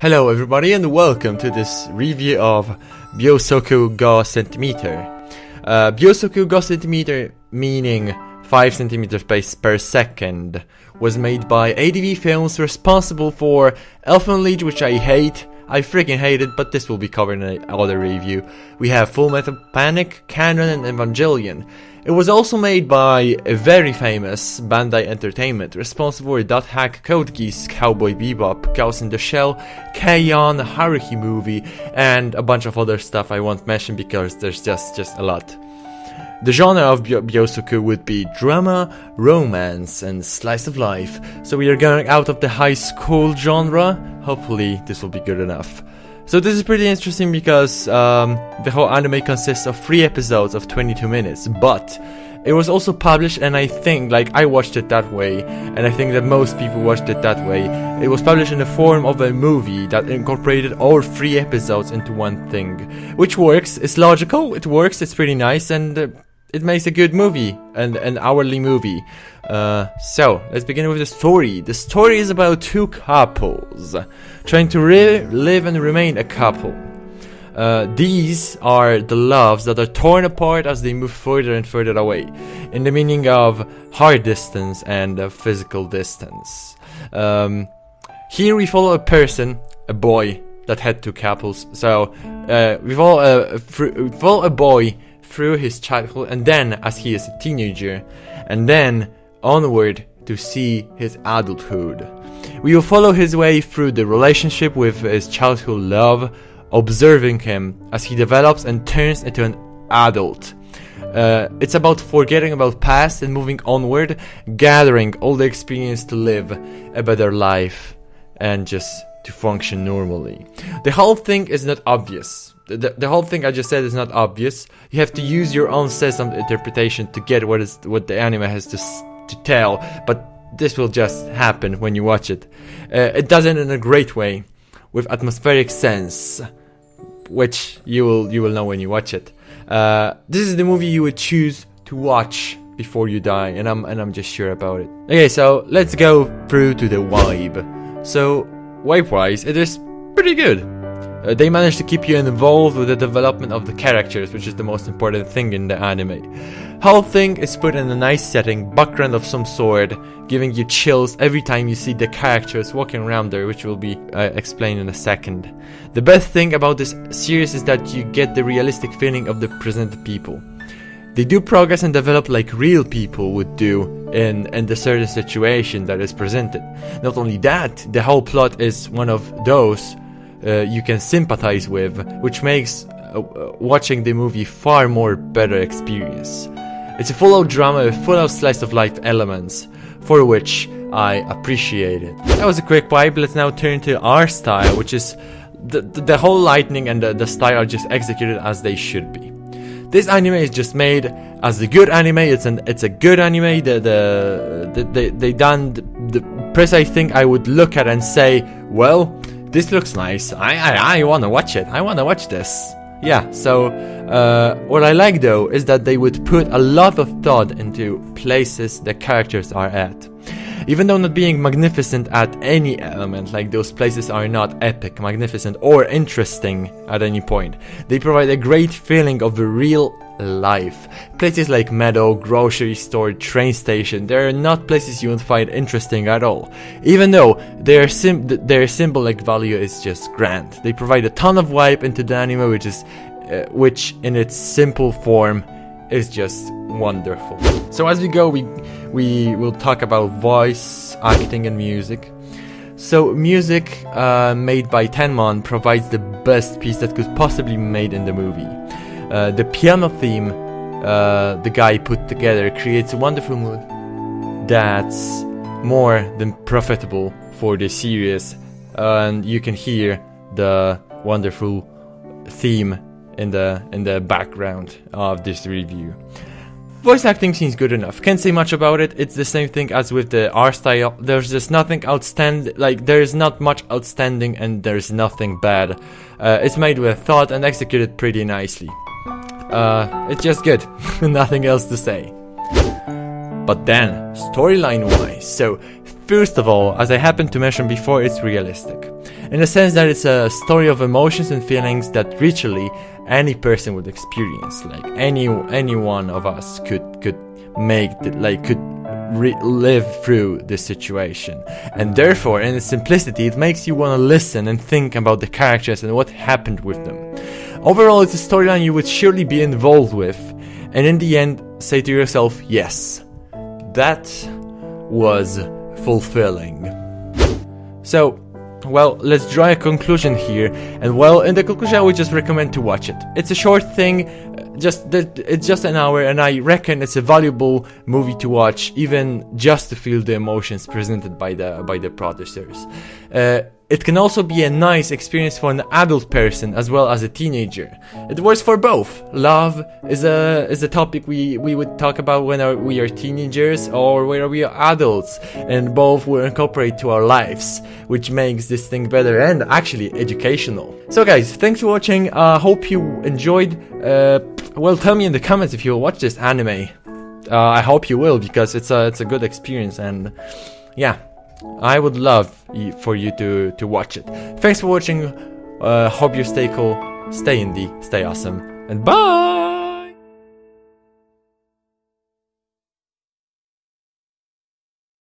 Hello everybody and welcome to this review of Byousoku ga centimeter. Byousoku ga centimeter, meaning 5 centimeters per second, was made by ADV Films, responsible for Elfen Lied, which I hate. I freaking hate it, but this will be covered in another review. We have Full Metal Panic, Canon and Evangelion. It was also made by a very famous Bandai Entertainment, responsible for Dot Hack, Code Geass, Cowboy Bebop, Ghost in the Shell, K-On!, Haruhi Movie, and a bunch of other stuff I won't mention because there's just a lot. The genre of Byousoku would be drama, romance, and slice of life, so we are going out of the high school genre. Hopefully this will be good enough. So this is pretty interesting because the whole anime consists of 3 episodes of 22 minutes, but it was also published, and I think, like, I watched it that way, and I think that most people watched it that way. It was published in the form of a movie that incorporated all 3 episodes into one thing, which works. It's logical, it works, it's pretty nice, and it makes a good movie, and an hourly movie. So, let's begin with the story. The story is about 2 couples trying to live and remain a couple. These are the loves that are torn apart as they move further and further away, in the meaning of heart distance and physical distance. Here we follow a person, a boy, that had 2 couples. So, we follow a boy through his childhood, and then as he is a teenager, and then onward to see his adulthood. We will follow his way through the relationship with his childhood love, observing him as he develops and turns into an adult. It's about forgetting about past and moving onward, gathering all the experience to live a better life and just to function normally. The whole thing is not obvious. The whole thing I just said is not obvious. You have to use your own sense of interpretation to get what the anime has to tell, but this will just happen when you watch it. It does it in a great way, with atmospheric sense, which you will know when you watch it. This is the movie you would choose to watch before you die, and I'm just sure about it. Okay, so let's go through to the vibe. So vibe-wise, it is pretty good. They managed to keep you involved with the development of the characters, which is the most important thing in the anime. Whole thing is put in a nice setting, background of some sort, giving you chills every time you see the characters walking around there, which will be explained in a second. The best thing about this series is that you get the realistic feeling of the presented people. They do progress and develop like real people would do in the certain situation that is presented. Not only that, the whole plot is one of those you can sympathize with, which makes watching the movie far more better experience. It's a full of drama, full of slice of life elements, for which I appreciate it. That was a quick vibe. Let's now turn to our style, which is the whole lighting and the style are just executed as they should be. This anime is just made as a good anime. It's a good anime. They done the precise thing I would look at and say, well, this looks nice. I wanna watch it. I wanna watch this. Yeah, so what I like though is that they would put a lot of thought into places the characters are at. Even though not being magnificent at any element, like those places are not epic, magnificent, or interesting at any point, they provide a great feeling of the real life. Places like meadow, grocery store, train station, they are not places you would find interesting at all. Even though their symbolic value is just grand. They provide a ton of vibe into the anime, which in its simple form is just wonderful. So as we go, we will talk about voice, acting, and music. So music made by Tenmon provides the best piece that could possibly be made in the movie. The piano theme the guy put together creates a wonderful mood that's more than profitable for the series, and you can hear the wonderful theme in the background of this review. Voice acting seems good enough. Can't say much about it. It's the same thing as with the art style. There's just nothing outstanding. Like, there's not much outstanding, and there's nothing bad. It's made with thought and executed pretty nicely. It's just good. Nothing else to say. But then, storyline wise, so First of all, as I happened to mention before, it's realistic, in the sense that it's a story of emotions and feelings that literally any person would experience. Like any one of us could make live through this situation, and therefore, in its simplicity, it makes you want to listen and think about the characters and what happened with them. Overall, it's a storyline you would surely be involved with, and in the end, say to yourself, yes, that was fulfilling. So, well, let's draw a conclusion here, and well, in the conclusion I would just recommend to watch it. It's a short thing, it's just an hour, and I reckon it's a valuable movie to watch, even just to feel the emotions presented by the producers. It can also be a nice experience for an adult person as well as a teenager. It works for both. Love is a topic we would talk about when we are teenagers or when we are adults, and both will incorporate to our lives, which makes this thing better and actually educational. So guys, thanks for watching. Hope you enjoyed. Well, tell me in the comments if you'll watch this anime. I hope you will, because it's a good experience, and yeah, I would love for you to watch it. Thanks for watching. Hope you stay cool, stay indie, stay awesome, and bye!